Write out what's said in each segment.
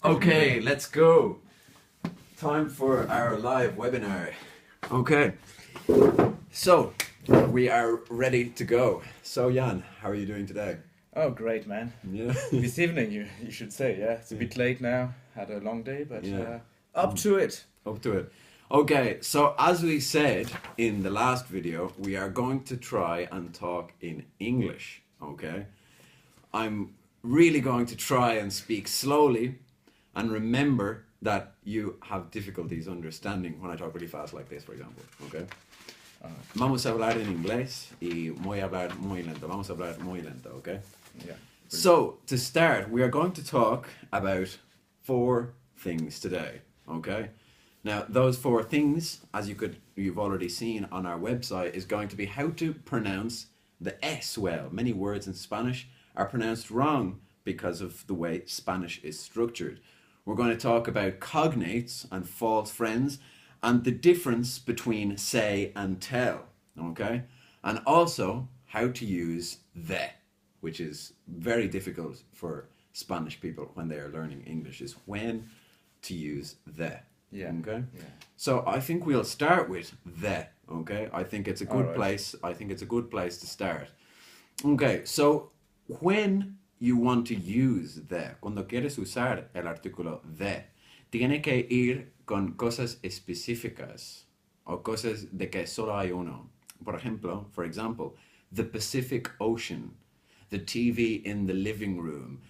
Okay, let's go. Time for our live webinar. Okay, so we are ready to go. So Jan, how are you doing today? Oh, great, man. Yeah. This evening, you should say, yeah. It's a bit late now. Had a long day, but Yeah. up to it. Up to it. Okay, so as we said in the last video, we are going to try and talk in English, okay? I'm really going to try and speak slowly, and remember that you have difficulties understanding when I talk really fast like this, for example, okay? Vamos a hablar en inglés y voy a hablar muy lento. Vamos a hablar muy lento, okay? Yeah. So, to start, we are going to talk about 4 things today, okay? Now, those 4 things, as you've already seen on our website, is going to be how to pronounce the S well. Many words in Spanish are pronounced wrong because of the way Spanish is structured. We're going to talk about cognates and false friends and the difference between say and tell, okay? And also how to use the, which is very difficult for Spanish people when they are learning English, is when to use the. Yeah. Okay. Yeah. So I think we'll start with the. Okay. I think it's a good Alright. place. I think it's a good place to start. Okay. So when you want to use the, cuando quieres usar el artículo the, tiene que ir con cosas específicas o cosas de que solo hay uno. Por ejemplo, for example, the Pacific Ocean, the TV in the living room,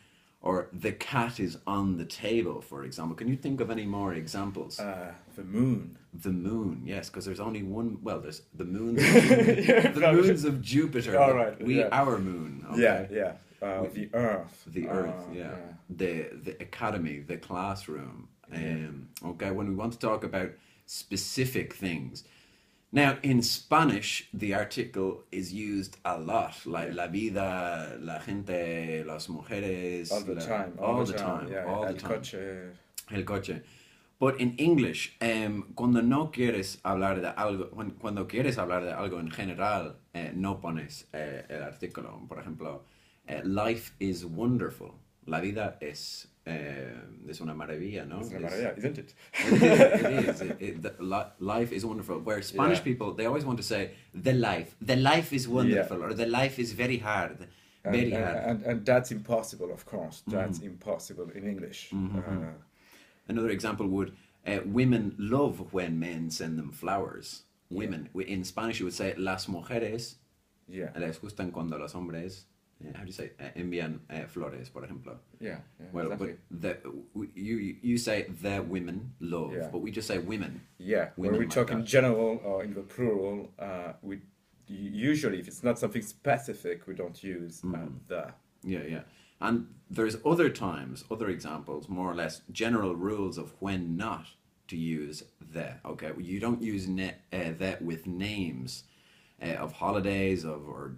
or the cat is on the table, for example. Can you think of any more examples? The moon. The moon, yes, because there's only one. Well, there's the moons. Yeah, The moons of Jupiter. All right, yeah. Our moon. Okay? Yeah. The earth. The Earth. Yeah. The academy, the classroom. Okay, when we want to talk about specific things. Now, in Spanish, the article is used a lot, like la vida, la gente, las mujeres. All the time. All the time. Yeah. All the El time. coche. El coche. But in English, cuando no quieres hablar de algo, cuando quieres hablar de algo en general, no pones el artículo. Por ejemplo, life is wonderful. La vida es una maravilla, ¿no? It's una maravilla, isn't it? It is. Life is wonderful. Where Spanish people, they always want to say the life is wonderful, or the life is very hard, very hard. And that's impossible, of course. That's impossible in English. Another example would, women love when men send them flowers. Women, in Spanish you would say las mujeres les gustan cuando los hombres, how do you say, envían flores, por ejemplo. Yeah, Well, exactly. but you say the women love, but we just say women. Yeah, when Women we like talk in that. general or in the plural, we usually, if it's not something specific, we don't use the. Yeah. And there's other times, other examples, more or less general rules of when not to use the. Okay, you don't use that with names of holidays, or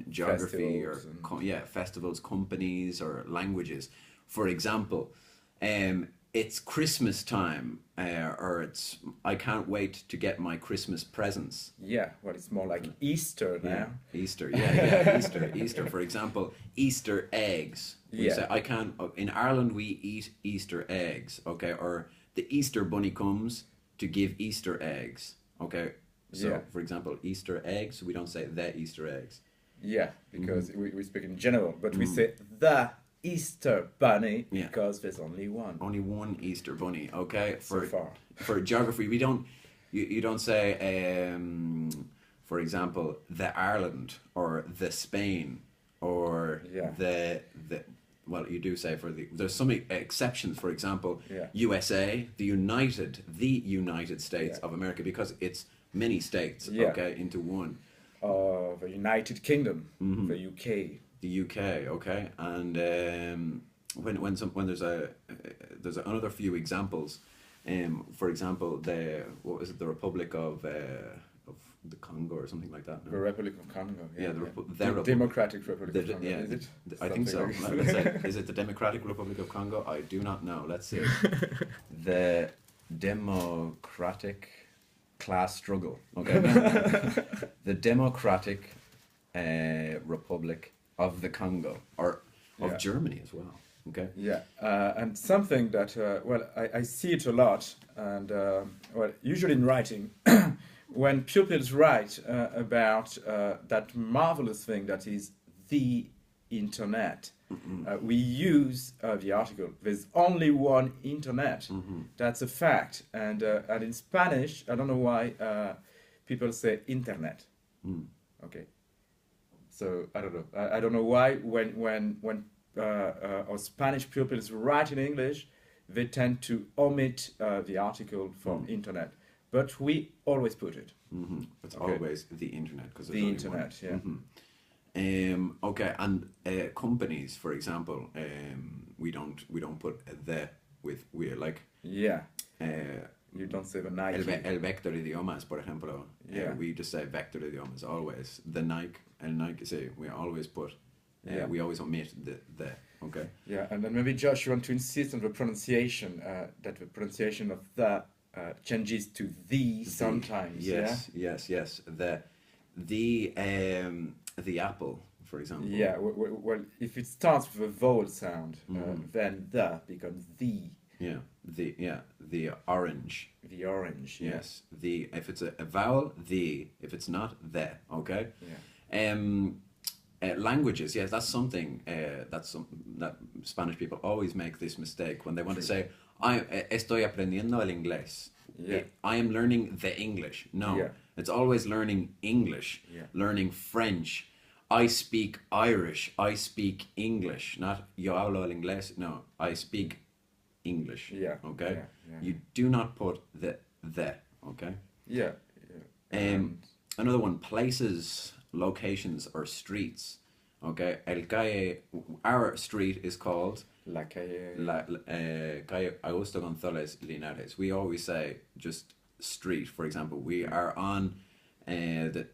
geography, Festivals or festivals, companies, or languages. For example, it's Christmas time, or it's I can't wait to get my Christmas presents. Yeah, well, it's more like Easter now. Easter, Easter. For example, Easter eggs. We say, I can't. In Ireland, we eat Easter eggs. Okay, or the Easter bunny comes to give Easter eggs. Okay, so for example, Easter eggs. We don't say the Easter eggs. Yeah, because we speak in general, but we say the Easter bunny because there's only one. Only one Easter bunny. Okay, So far. For geography, we don't. You don't say, for example, the Ireland or the Spain or the. Well, you do say there's some exceptions. For example, USA, the United States of America, because it's many states. Okay, into one. The United Kingdom, the UK. The UK, okay, and when there's another few examples, for example, the Republic of the Congo or something like that. No? The Republic of Congo. The Democratic Republic of Congo. Is it? I think so. Something Let's say, is it the Democratic Republic of Congo? I do not know. Let's see. The Democratic class struggle. Okay. The Democratic Republic of the Congo, or of Germany as well. Okay. Yeah, and something that, well, I see it a lot, and well, usually in writing, when pupils write about that marvelous thing that is the internet, we use the article. There's only one internet. That's a fact. And in Spanish, I don't know why people say internet. Okay. So I don't know. I don't know why when our Spanish pupils write in English, they tend to omit the article from internet, but we always put it. It's Okay. always the internet because The internet, yeah. Okay, and companies, for example, we don't put the with we like. Yeah. Uh, You don't say the Nike. el vector idiomas, por ejemplo. Yeah. We just say vector idiomas always. The Nike, el Nike, say we always put. Yeah. We always omit the. Okay. Yeah, and then maybe Josh, you want to insist on the pronunciation, that the pronunciation of the changes to the sometimes. Yes, yes, yes. The apple, for example. Yeah. Well, if it starts with a vowel sound, then the becomes the. Yeah. The orange. The orange. Yeah. Yes. If it's a vowel, the. If it's not, the. Okay. Yeah. Languages, yes, that's something that Spanish people always make this mistake when they want to say, estoy aprendiendo el inglés. Yeah. I am learning the English. No, Yeah. it's always learning English, Yeah. learning French. I speak Irish. I speak English. Not yo hablo el inglés. No, I speak English. Yeah. Okay. Yeah. You do not put the. Okay. Yeah. Yeah. Another one, places, locations, or streets. Okay, el calle, our street is called La calle. Calle Augusto González Linares. We always say just street. For example, we are on Augusto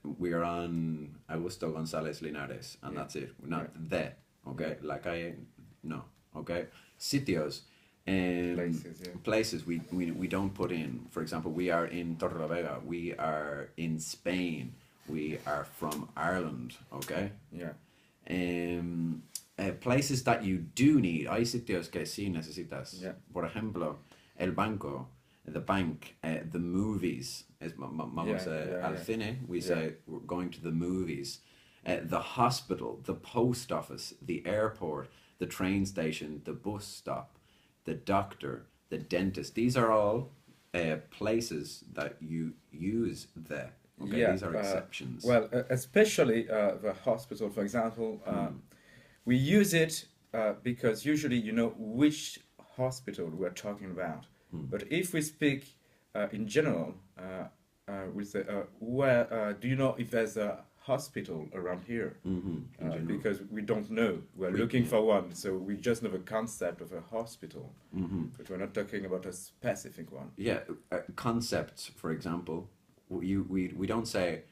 González Linares, and that's it. Not the. Okay, la calle, no. Okay, sitios. Places, yeah. Places we don't put in. For example, we are in Torrelavega. We are in Spain. We are from Ireland. Okay. Yeah. Places that you do need. Hay sitios que sí necesitas. Yeah. Por ejemplo, el banco, the bank, the movies. Vamos al cine. We say we're going to the movies. The hospital, the post office, the airport, the train station, the bus stop, the doctor, the dentist. These are all places that you use the. Okay, Yeah, these are exceptions. Well, especially the hospital, for example, we use it because usually you know which hospital we're talking about. But if we speak in general, we say, where do you know if there's a hospital around here? Because we don't know. We're looking for one, so we just know the concept of a hospital, but we're not talking about a specific one. Yeah, concepts, for example. We don't say,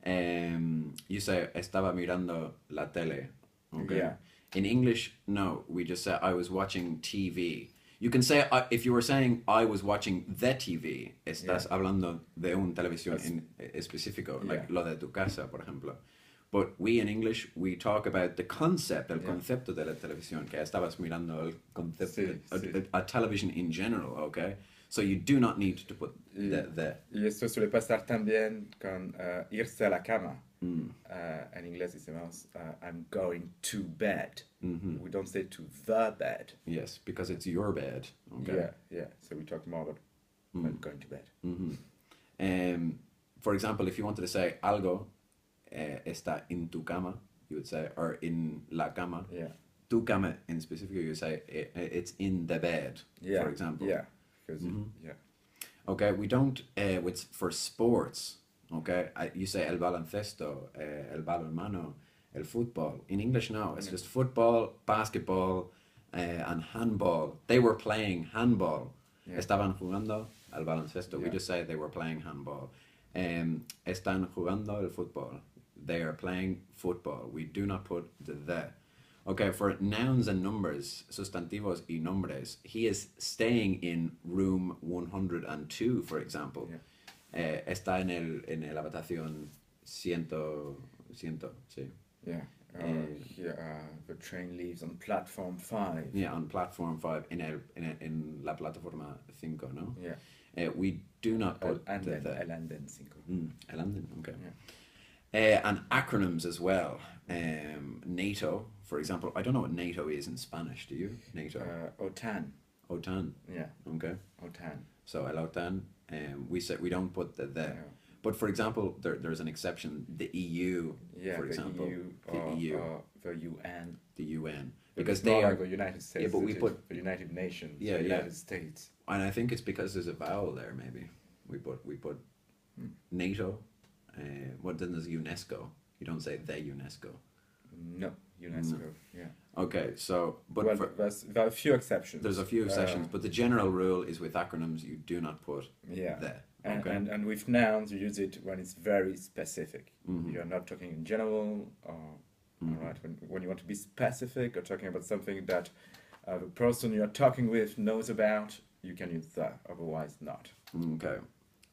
you say, estaba mirando la tele. Okay. Yeah. In English, no, we just say, I was watching TV. You can say, if you were saying, I was watching the TV, estás hablando de un televisión específico, like lo de tu casa, por ejemplo. But we in English, we talk about the concept, el concepto de la televisión, que estabas mirando el concepto, a television in general, okay? So you do not need to put the. Y esto suele pasar también con irse a la cama. En inglés decimos, I'm going to bed. We don't say to the bed. Yes, because it's your bed. Okay. Yeah. So we talk more about going to bed. For example, if you wanted to say algo está en tu cama, you would say, or in la cama. Yeah. Tu cama in specific, you would say it's in the bed. For example. Yeah. Because Okay, we don't. For sports. Okay, you say el baloncesto, el balonmano, el fútbol. In English, no, it's just football, basketball, and handball. They were playing handball. Estaban jugando al baloncesto. We just say they were playing handball. Están jugando el fútbol. They are playing football. We do not put the. Okay, for nouns and numbers, sustantivos y nombres, he is staying in room 102, for example. Está en la habitación 100, sí. Yeah. Here, the train leaves on platform 5. Yeah, on platform 5 in la plataforma 5, no? Yeah. We do not put And the. then, el anden 5. El anden, okay. Yeah. And acronyms as well. NATO, for example. I don't know what NATO is in Spanish, do you? NATO. OTAN. OTAN. Yeah. Okay. OTAN. So el OTAN, we don't put the there. No. But for example, there's an exception, the EU, Yeah, for the example. EU, The EU. or the UN. The UN. But Because it's they not are. like the United States. Yeah, but we it is put. the United Nations. Yeah, the yeah. United States. And I think it's because there's a vowel there, maybe. We put NATO. What then there's UNESCO. You don't say the UNESCO. No, UNESCO. Yeah. Okay, so but Well, for, there are a few exceptions. there's a few exceptions, but the general rule is with acronyms you do not put Yeah. the. And, Okay. and with nouns, you use it when it's very specific. Mhm. You're not talking in general, or all right, when you want to be specific or talking about something that the person you're talking with knows about, you can use that. Otherwise, not. Okay.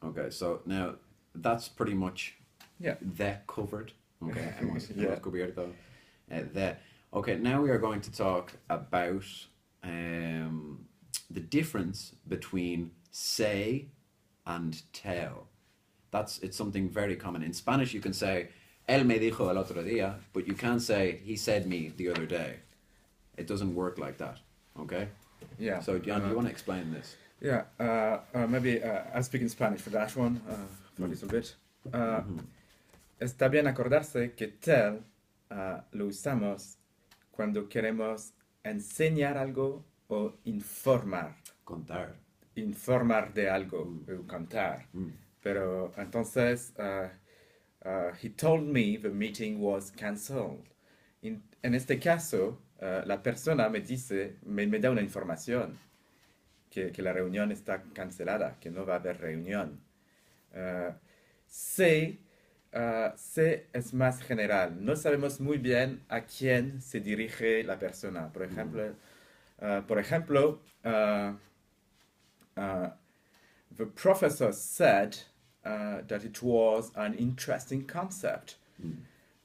Okay. So now that's pretty much Yeah. that covered. Okay. Hemos Yeah. cubierto that. Okay. Now we are going to talk about the difference between say and tell. It's something very common. In Spanish, you can say él me dijo el otro día, but you can't say he said me the other day. It doesn't work like that. Okay. Yeah. So Jan, do you want to explain this? Yeah, maybe I'll speak in Spanish for that one, for a little bit. Está bien acordarse que tell lo usamos cuando queremos enseñar algo o informar. Contar. Informar de algo, o contar. Pero entonces, he told me the meeting was cancelled. En este caso, la persona me dice, me da una información. Que la reunión está cancelada, que no va a haber reunión. C es más general. No sabemos muy bien a quién se dirige la persona. Por ejemplo, the professor said that it was an interesting concept.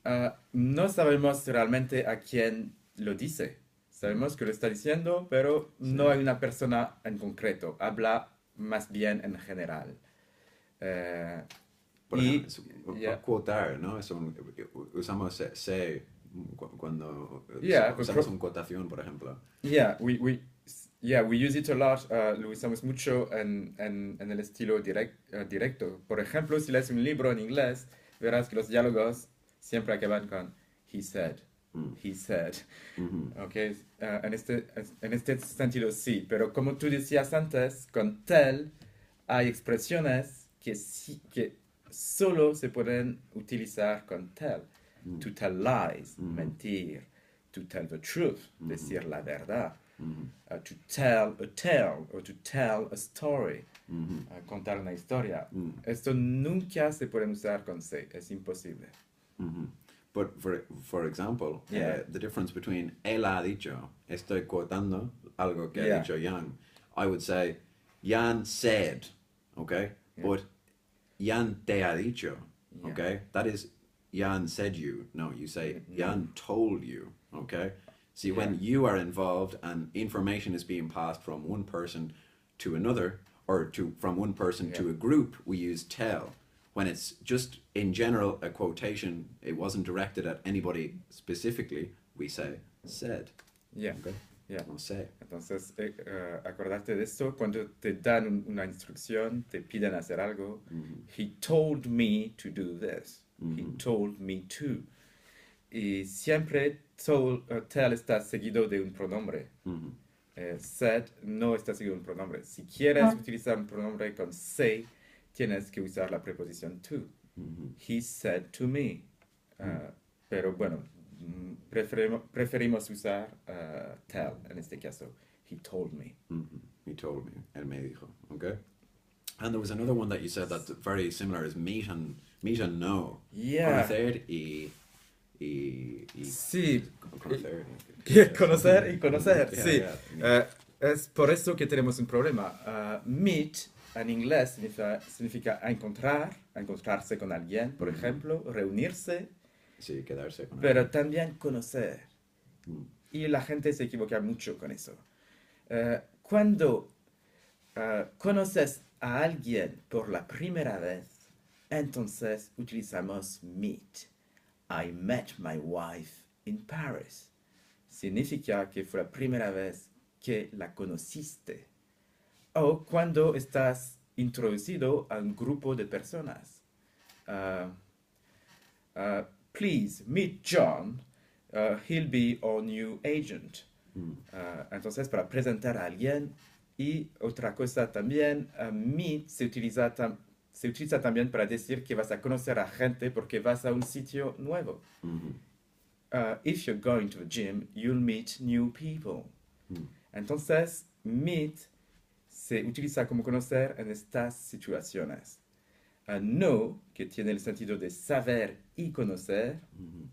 No sabemos realmente a quién lo dice. Sabemos que lo está diciendo, pero no hay una persona en concreto. Habla más bien en general. Por Y- ejemplo, yeah. quotar, ¿no? Usamos say cuando Yeah, usamos una quotación, por ejemplo. Yeah, we use it a lot. Lo usamos mucho en el estilo directo. Por ejemplo, si lees un libro en inglés, verás que los diálogos siempre acaban con he said. He said. Okay. En este sentido sí, pero como tú decías antes, con tell hay expresiones que solo se pueden utilizar con tell. To tell lies, mentir. To tell the truth, decir la verdad. To tell a tale or to tell a story, contar una historia. Esto nunca se puede usar con say, es imposible. But for example, Yeah. the difference between él ha dicho, estoy quotando algo que ha Yeah. dicho Jan. I would say, Jan said, okay? Yeah. But Jan te ha dicho, Yeah. okay? That is, Jan said you. No, you say, Jan told you, okay? See, when you are involved and information is being passed from one person to another, or from one person to a group, we use tell. When it's just in general a quotation, it wasn't directed at anybody specifically, we say said. Yeah. Okay? Yeah. No say. Entonces, acordarte de esto, cuando te dan una instrucción, te piden hacer algo. He told me to do this. He told me to. Y siempre tell está seguido de un pronombre. Said no está seguido de un pronombre. Si quieres utilizar un pronombre con say, tienes que usar la preposición to. He said to me. Pero bueno, preferimos usar tell en este caso. He told me. He told me. Él me dijo. Okay? And there was another one that you said that's very similar is meet and know. Yeah. Conocer y Sí. conocer. Conocer y conocer, Yeah, sí. yeah. Es por eso que tenemos un problema. Meet en inglés significa encontrarse con alguien, por ejemplo, reunirse. Sí, quedarse con pero alguien. también conocer. Mm. Y la gente se equivoca mucho con eso. Cuando conoces a alguien por la primera vez, entonces utilizamos meet. I met my wife in Paris. Significa que fue la primera vez que la conociste. O cuando estás introducido a un grupo de personas. Uh, Please meet John. He'll be our new agent. Mm. Entonces, para presentar a alguien. Y otra cosa también, meet se utiliza también para decir que vas a conocer a gente porque vas a un sitio nuevo. Mhm. If you're going to the gym, you'll meet new people. Mm. Entonces, meet se utiliza como conocer en estas situaciones. Know, que tiene el sentido de saber y conocer. Mhm.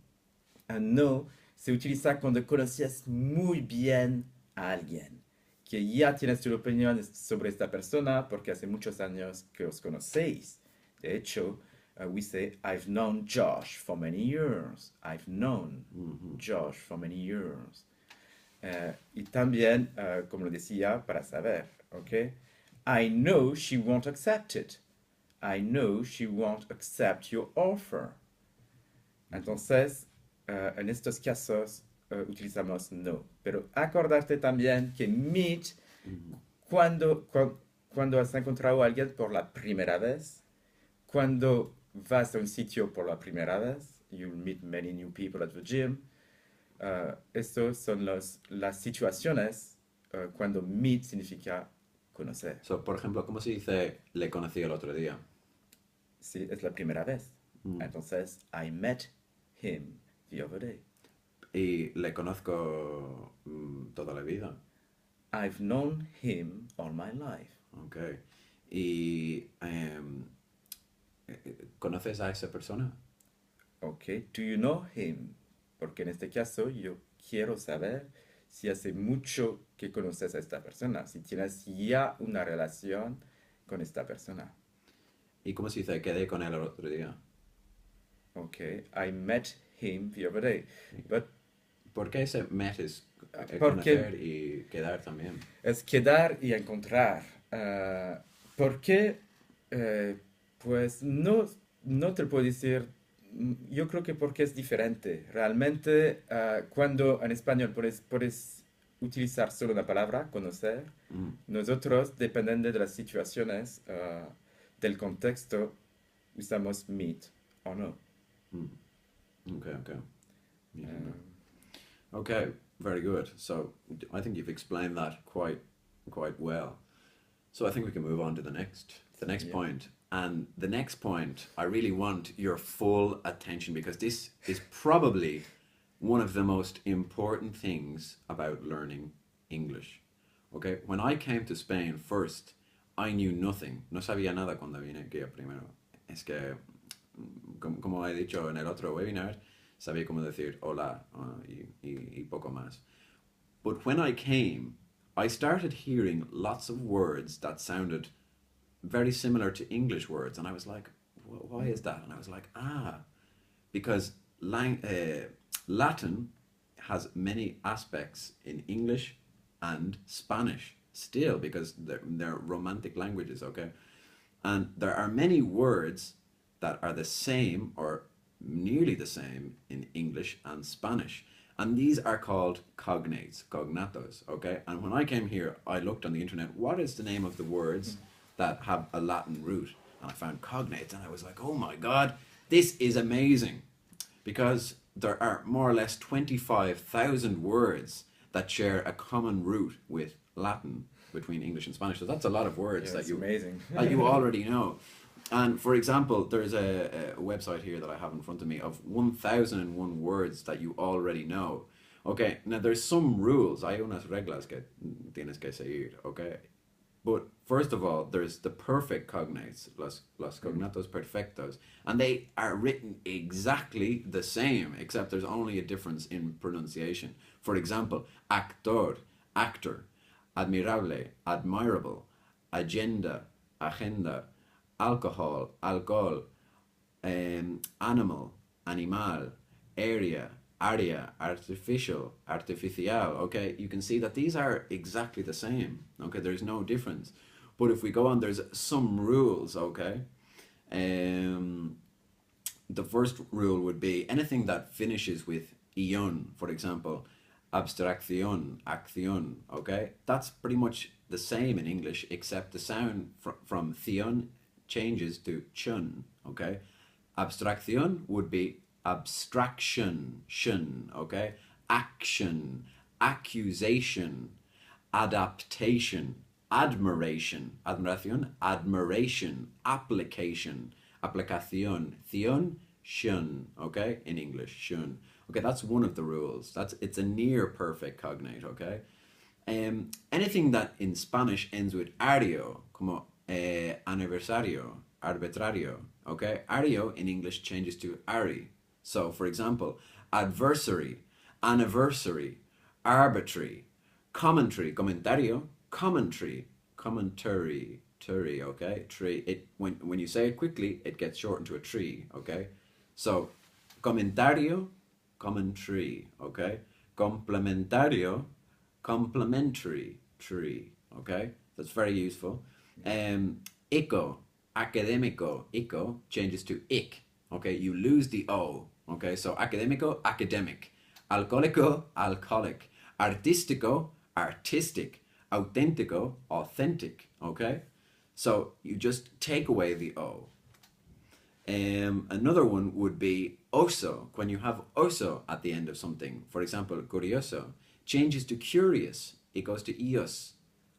Know se utiliza cuando conoces muy bien a alguien, que ya tienes tu opinión sobre esta persona porque hace muchos años que os conocéis. De hecho, we say, I've known Josh for many years. I've known Mhm. Josh for many years. Y también, como lo decía, para saber, ¿ok? I know she won't accept it. I know she won't accept your offer. Entonces, en estos casos utilizamos no. Pero acordarte también que meet, Mhm. cuando has encontrado a alguien por la primera vez, cuando vas a un sitio por la primera vez, you'll meet many new people at the gym. Estos son las situaciones cuando meet significa conocer. So, por ejemplo, ¿cómo se dice le conocí el otro día? Sí, es la primera vez. Mm. Entonces, I met him the other day. Y le conozco toda la vida. I've known him all my life. Ok. Y ¿conoces a esa persona? Okay, do you know him? Porque en este caso yo quiero saber si hace mucho que conoces a esta persona, si tienes ya una relación con esta persona. ¿Y cómo se dice quedé con él el otro día? Okay, I met him the other day. But ¿Por qué ese met es porque conocer y quedar también? es quedar y encontrar. ¿Por qué? Pues no te lo puedo decir. Yo creo que porque es diferente. Realmente, cuando en español puedes utilizar solo una palabra, conocer, Mm. nosotros, dependiendo de las situaciones, del contexto, usamos meet o no. Mm. Okay, okay. Yeah. Uh, Okay, very good. So I think you've explained that quite well. So I think we can move on to the next Yeah. point. And the next point, I really want your full attention because this is probably one of the most important things about learning English. Okay, when I came to Spain first, I knew nothing. No sabía nada cuando vine aquí primero. Es que, como he dicho en el otro webinar, sabía cómo decir hola y poco más. But when I came, I started hearing lots of words that sounded very similar to English words, and I was like, why is that? And I was like, because Latin has many aspects in English and Spanish still, because they're romantic languages, okay? And there are many words that are the same or nearly the same in English and Spanish. And these are called cognates, cognatos, okay? And when I came here, I looked on the internet, what is the name of the words that have a Latin root? And I found cognates, and I was like, oh my God, this is amazing. Because there are more or less 25,000 words that share a common root with Latin between English and Spanish. So that's a lot of words yeah, that it's you amazing. that you already know. And for example, there's a website here that I have in front of me of 1001 words that you already know. Okay, now there's some rules. Hay unas reglas que tienes que seguir, okay? But first of all, there's the perfect cognates, los cognatos perfectos, and they are written exactly the same, except there's only a difference in pronunciation. For example, actor, actor, admirable, admirable, agenda, agenda, alcohol, alcohol, animal, animal, area, área, artificial, artificial, okay? You can see that these are exactly the same, okay? There's no difference. But if we go on, there's some rules, okay? The first rule would be anything that finishes with ion, for example, abstracción, acción, okay? That's pretty much the same in English, except the sound from theon changes to chun, okay? Abstracción would be abstraction, shun, okay? Action, accusation, adaptation, admiration, admiración, admiration, application, aplicación, theon, shun, okay? In English, shun. Okay, that's one of the rules. It's a near perfect cognate, okay? Anything that in Spanish ends with ario, como aniversario, arbitrario, okay? Ario in English changes to ari. So, for example, adversary, anniversary, arbitrary, commentary, comentario, commentary, commentary, okay? Tree. It when you say it quickly, it gets shortened to a tree, okay? So, comentario, commentary, okay? Complementario, complementary tree, okay? That's very useful. Ico, academico, ico changes to ic, okay? You lose the O, okay? So academico, academic. Alcoholico, alcoholic. Artistico, artistic. Auténtico, authentic, okay? So you just take away the O. Another one would be oso, when you have oso at the end of something. For example, curioso changes to curious. It goes to ios.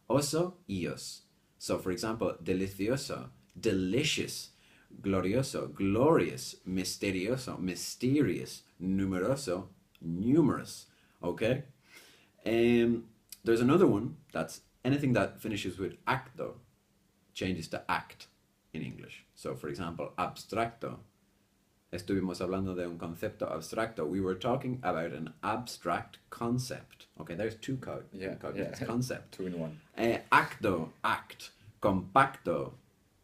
Oso, ios. So, for example, delicioso, delicious. Glorioso, glorious. Misterioso, mysterious. Numeroso, numerous. Okay? There's another one that's anything that finishes with acto changes to act in English. So, for example, abstracto. Estuvimos hablando de un concepto abstracto. We were talking about an abstract concept. Okay, there's two cognates. Concept. 2 in 1. Acto, act. Compacto,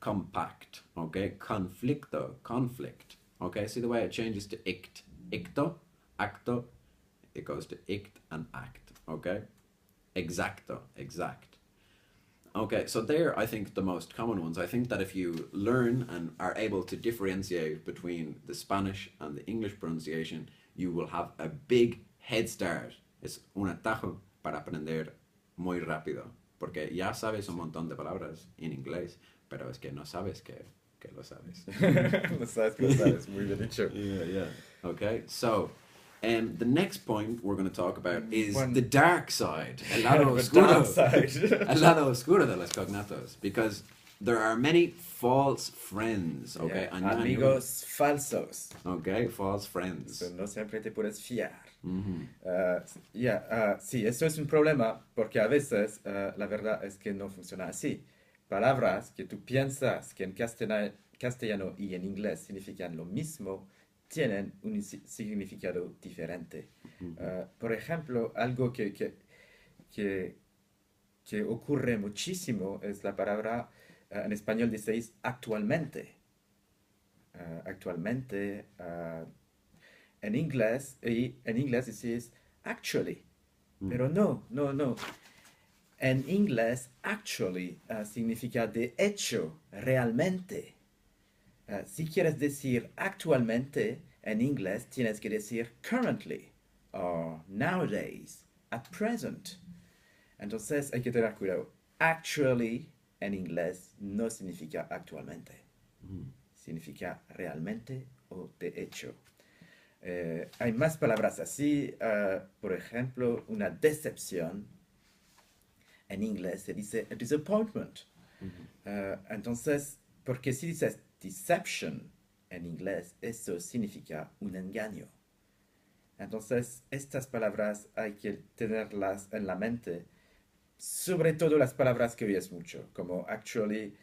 compact. Okay, conflicto, conflict. Okay, see the way it changes to ict. Icto, acto, it goes to ict and act. Okay, exacto, exact. Okay, so they're, I think, the most common ones. I think that if you learn and are able to differentiate between the Spanish and the English pronunciation, you will have a big head start. Es un atajo para aprender muy rápido, porque ya sabes un montón de palabras en inglés, pero es que no sabes que lo sabes. No sabes que lo sabes, muy bien dicho. Yeah. Okay, so the next point we're going to talk about is Bueno. the dark side, el lado The oscuro, dark side. el lado oscuro de los cognatos, because there are many false friends, okay? Yeah. Amigos falsos. Okay, false friends. So, no siempre te puedes fiar. Mm-hmm. Sí, eso es un problema porque a veces la verdad es que no funciona así. Palabras que tú piensas que en castellano y en inglés significan lo mismo, tienen un significado diferente. Por ejemplo, algo que ocurre muchísimo es la palabra, en español decís actualmente. Actualmente, en inglés decís actually. Pero no. En inglés, actually significa de hecho, realmente. Si quieres decir actualmente, en inglés tienes que decir currently, or nowadays, at present. Entonces hay que tener cuidado. Actually, en inglés, no significa actualmente. Significa realmente o de hecho. Hay más palabras así. Por ejemplo, una decepción. En inglés se dice a disappointment. Entonces, porque si dices deception en inglés, eso significa un engaño. Entonces, estas palabras hay que tenerlas en la mente, sobre todo las palabras que oyes mucho, como actually,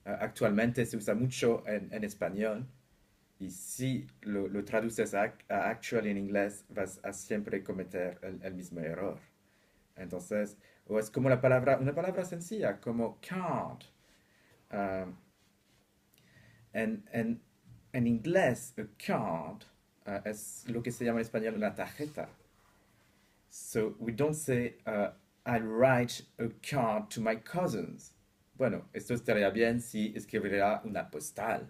actualmente se usa mucho en español, y si lo traduces a actually en inglés, vas a siempre cometer el mismo error. Entonces, o es como una palabra sencilla, como card. En inglés, a card es lo que se llama en español una tarjeta. So we don't say, I'll write a card to my cousins. Bueno, esto estaría bien si escribiera una postal.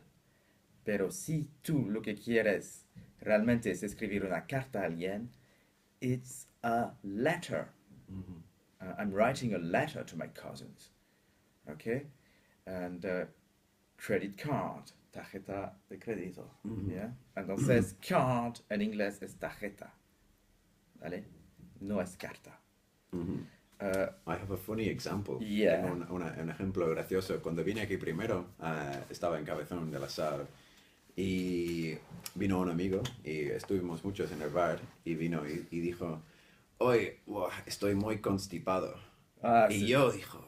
Pero si tú lo que quieres realmente es escribir una carta a alguien, it's a letter. I'm writing a letter to my cousins. Okay? And credit card, tarjeta de crédito. Yeah? Entonces, card en inglés es tarjeta. ¿Vale? No es carta. I have a funny example. Yeah. Tengo un ejemplo gracioso. Cuando vine aquí primero, estaba en Cabezón de la Sal y vino un amigo y estuvimos muchos en el bar y vino y dijo, hoy estoy muy constipado. Y Sí. yo dijo,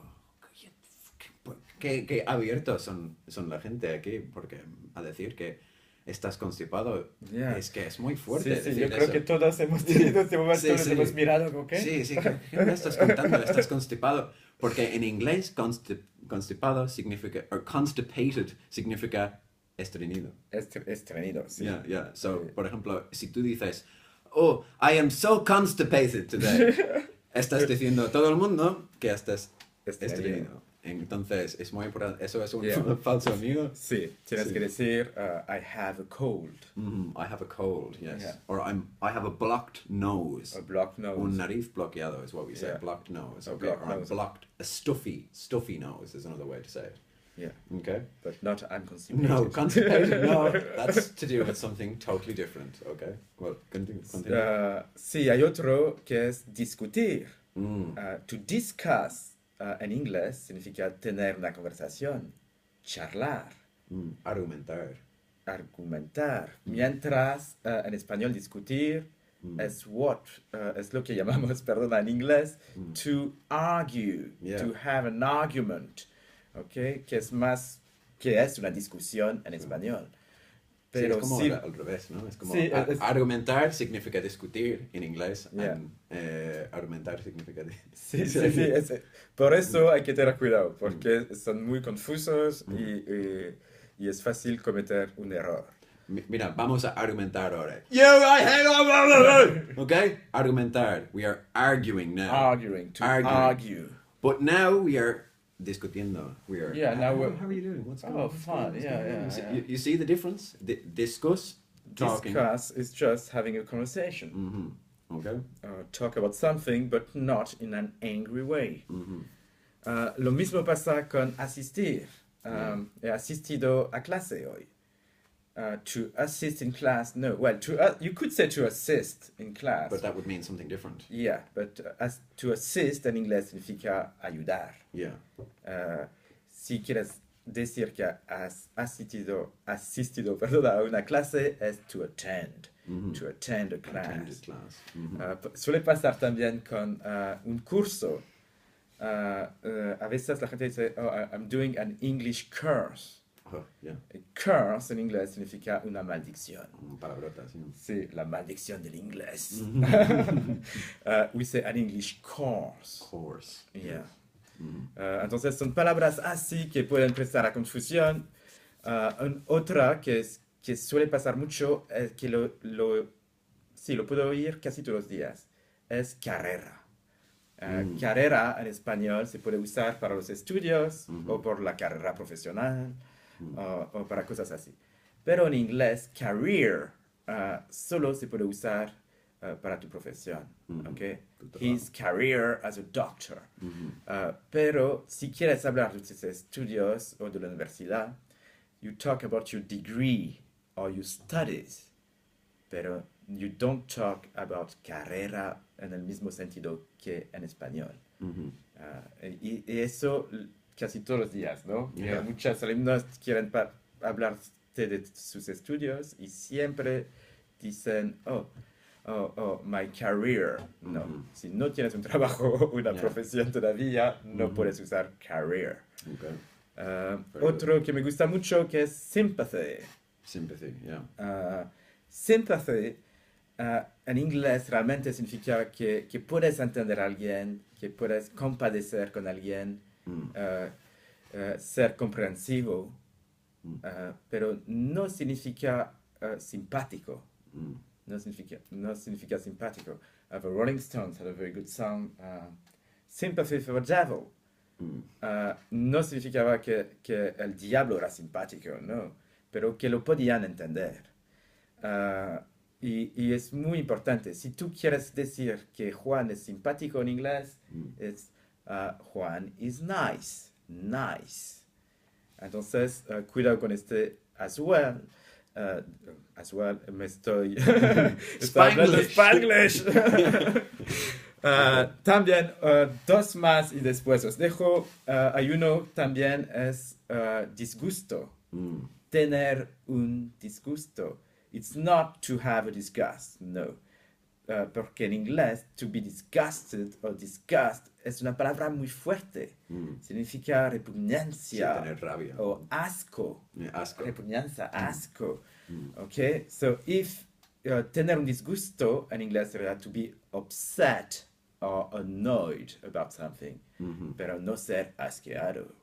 qué abiertos son la gente aquí, porque a decir que estás constipado Yeah. es que es muy fuerte. Sí, decir yo creo eso. que todos hemos tenido este momento, Sí, nos sí. hemos mirado como que... Sí, ¿qué me estás contando? ¿Estás constipado? Porque en inglés constipado significa, o constipated significa estreñido. Estreñido, sí. Yeah. So, Sí. por ejemplo, si tú dices, oh, I am so constipated today, estás diciendo a todo el mundo que estás estreñido. Entonces, es muy importante. Eso es un Yeah. falso amigo. Sí, tienes Sí. que decir, I have a cold. I have a cold, yes. Yeah. Or I have a blocked nose. A blocked nose. Un nariz bloqueado is what we say. Yeah. Blocked nose. A Okay. blocked Or nose. a stuffy nose is another way to say it. Yeah, Okay. but not I'm constipated. No, constipated. No, that's to do with something totally different. Okay. Well, continue. Sí, hay otro que es discutir. Mm. To discuss en inglés significa tener una conversación, charlar, Argumentar. argumentar. Mientras en español discutir es es lo que llamamos, perdona, en inglés, to argue, Yeah. to have an argument, ¿ok? Que es una discusión en español. Pero sí, es como sí, al revés, ¿no? Es como sí, argumentar significa discutir en inglés. Yeah. Argumentar significa... sí, por eso hay que tener cuidado, porque son muy confusos y es fácil cometer un error. Mira, vamos a argumentar ahora. Okay? Argumentar. We are arguing now. Arguing, to argue. But now we are discutiendo. We are. Yeah, now we're- How are you doing? What's going Oh, on? What's going on? fun. What's Yeah, going on? yeah, See- yeah. You see the difference? Discuss, talking. Discuss is just having a conversation. Okay. Talk about something, but not in an angry way. Lo mismo pasa con asistir. He asistido a clase hoy. To assist in class, no. Well, you could say to assist in class. But that would mean something different. Yeah, but to assist en inglés significa ayudar. Yeah. Si quieres decir que has asistido perdona, a una clase, es to attend. To attend a class. Attended class. Suele pasar también con un curso. A veces la gente dice, oh, I'm doing an English course. Oh, yeah. Curse en inglés significa una maldición. Palabrota, sí. Sí, la maldición del inglés. We say an English course. Course. Yeah. Entonces son palabras así que pueden prestar a confusión. Otra que suele pasar mucho, que lo puedo oír casi todos los días, es carrera. Carrera en español se puede usar para los estudios o por la carrera profesional o para cosas así. Pero en inglés, career solo se puede usar para tu profesión. Okay? His career as a doctor. Pero si quieres hablar de tus estudios o de la universidad, you talk about your degree or your studies. Pero you don't talk about carrera en el mismo sentido que en español. Y eso casi todos los días, ¿no? Yeah. Muchos alumnos quieren hablarte de sus estudios y siempre dicen, my career. No, si no tienes un trabajo o una profesión todavía, no puedes usar career. Okay. Otro que me gusta mucho que es sympathy. Sympathy, yeah. Sympathy en inglés realmente significa que puedes entender a alguien, que puedes compadecer con alguien, ser comprensivo, pero no significa simpático. No significa simpático. The Rolling Stones had a very good song, Sympathy for the Devil. No significaba que el diablo era simpático, no, pero que lo podían entender. Y es muy importante. Si tú quieres decir que Juan es simpático en inglés, es Juan is nice. Nice. Entonces, cuidado con este as well. As well, me estoy hablando Spanglish. También dos más y después os dejo. Hay uno también es disgusto. Tener un disgusto. It's not to have a disgust, no. Porque en inglés, to be disgusted o disgust es una palabra muy fuerte. Significa repugnancia. Sí, tener rabia. O asco. Asco. Repugnancia, asco. Okay, so if tener un disgusto en inglés sería to be upset or annoyed about something, pero no ser asqueado.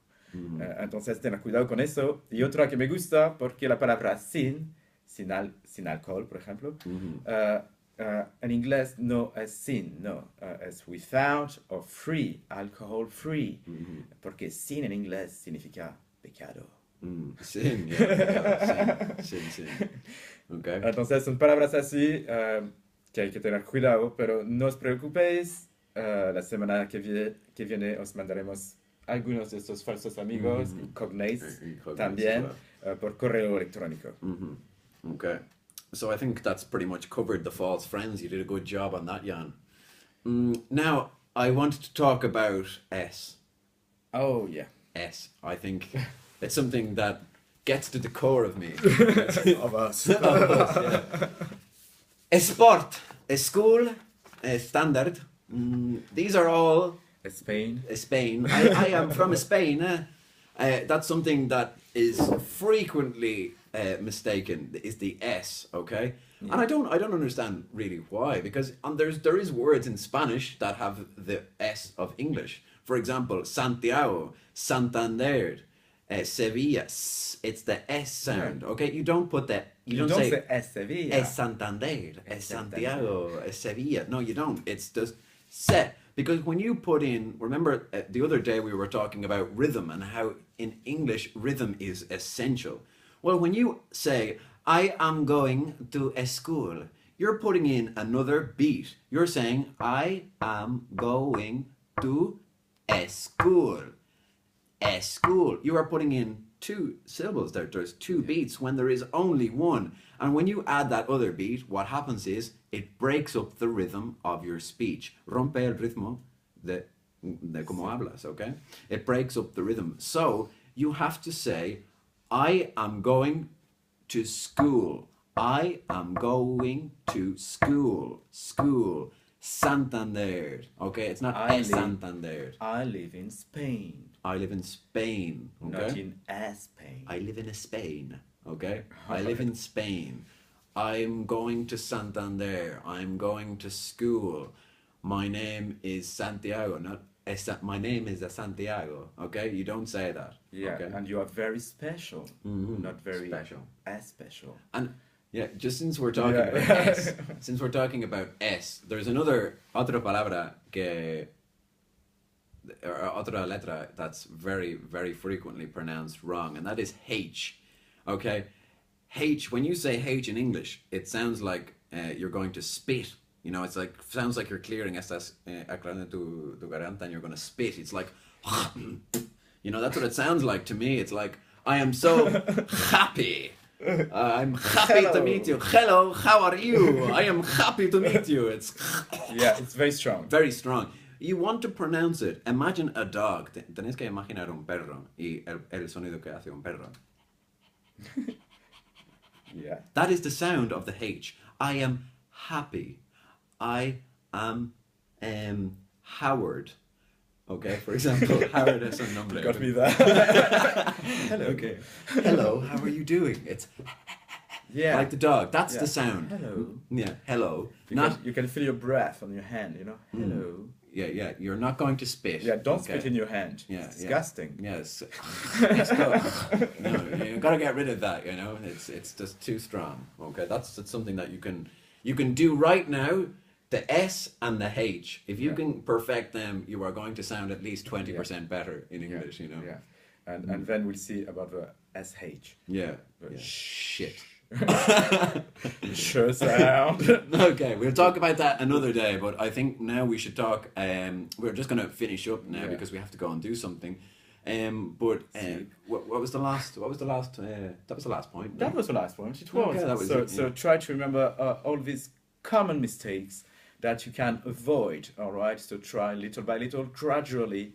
Entonces, tener cuidado con eso. Y otra que me gusta, porque la palabra sin alcohol, por ejemplo, en inglés no es sin, no, es without or free, alcohol free, porque sin en inglés significa pecado. Sin, yeah, sin. Okay. Entonces son palabras así que hay que tener cuidado, pero no os preocupéis, la semana que viene os mandaremos algunos de estos falsos amigos y cognates también por correo electrónico. Okay. So I think that's pretty much covered the false friends. You did a good job on that, Jan. Now, I wanted to talk about S. Oh, yeah. S. I think it's something that gets to the core of me. Of us. Of us, yeah. Sport, school, standard. These are all Spain. Spain. I am from Spain. That's something that is frequently mistaken. Is the S, okay? Yeah. And I don't understand really why, because there is words in Spanish that have the S of English. For example, Santiago, Santander, Sevilla. It's the S sound, okay? You don't put the you don't say es Sevilla. Es Santander, es Santiago, es Sevilla. No, you don't. It's just se. Because when you put in, remember the other day we were talking about rhythm and how in English rhythm is essential. Well, when you say, I am going to a school, you're putting in another beat. You're saying, I am going to a school. A school. You are putting in two syllables there. There's two beats when there is only one. And when you add that other beat, what happens is it breaks up the rhythm of your speech. Rompe el ritmo de como hablas, okay? It breaks up the rhythm. So you have to say, I am going to school. I am going to school. School. Santander. Okay, it's not Santander. I live in Spain. I live in Spain. Okay? Not in Spain. I live in Spain. Okay? I live in Spain. I'm going to Santander. I'm going to school. My name is Santiago. My name is Santiago. Okay? You don't say that. Yeah, okay? And you are very special. Not very special. Special. And yeah, just since we're talking about S, there's otra palabra otra letra that's very, very frequently pronounced wrong, and that is H. Okay? H, when you say H in English, it sounds like you're going to spit. You know, sounds like you're clearing estás aclarando tu garganta and you're going to spit. It's like, you know, that's what it sounds like to me. It's like, I am so happy. I'm happy to meet you. Hello, how are you? I am happy to meet you. It's very strong. Very strong. You want to pronounce it. Imagine a dog. Tenés que imaginar un perro y el sonido que hace un perro. Yeah. That is the sound of the H. I am happy. I am Howard. Okay, for example, Howard es un nombre. Got me there. Hello. Okay. Hello, how are you doing? It's like the dog. That's the sound. Hello. Yeah, hello. You can feel your breath on your hand, you know. Hello. yeah. You're not going to spit. Yeah, don't okay? spit in your hand. Yeah, It's disgusting. Yes. No, you gotta get rid of that. You know, it's just too strong. Okay, that's something that you can do right now. The S and the H. If you can perfect them, you are going to sound at least 20% better in English. You know. Yeah, and then we'll see about the SH. Yeah. Shit. Sure sound. Okay, we'll talk about that another day, but I think now we should talk. We're just going to finish up now because we have to go and do something. What was the last? That was the last point. That was the last point. It was. Okay, that was so it, so try to remember all these common mistakes that you can avoid. All right. So try little by little, gradually,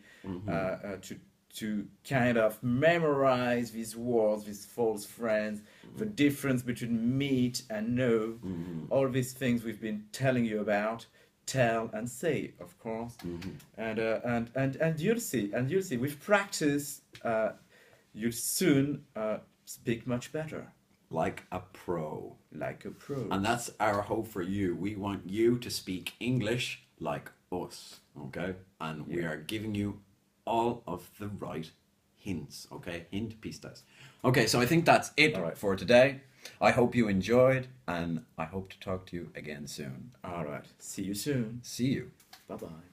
to kind of memorize these words, these false friends, the difference between meet and know, all these things we've been telling you about, tell and say, of course, and you'll see, with practice, you'll soon speak much better. Like a pro. Like a pro. And that's our hope for you. We want you to speak English like us, okay? And we are giving you all of the right hints, okay? Hint pistas. Okay, so I think that's it for today. I hope you enjoyed, and I hope to talk to you again soon. All right. See you soon. See you. Bye-bye.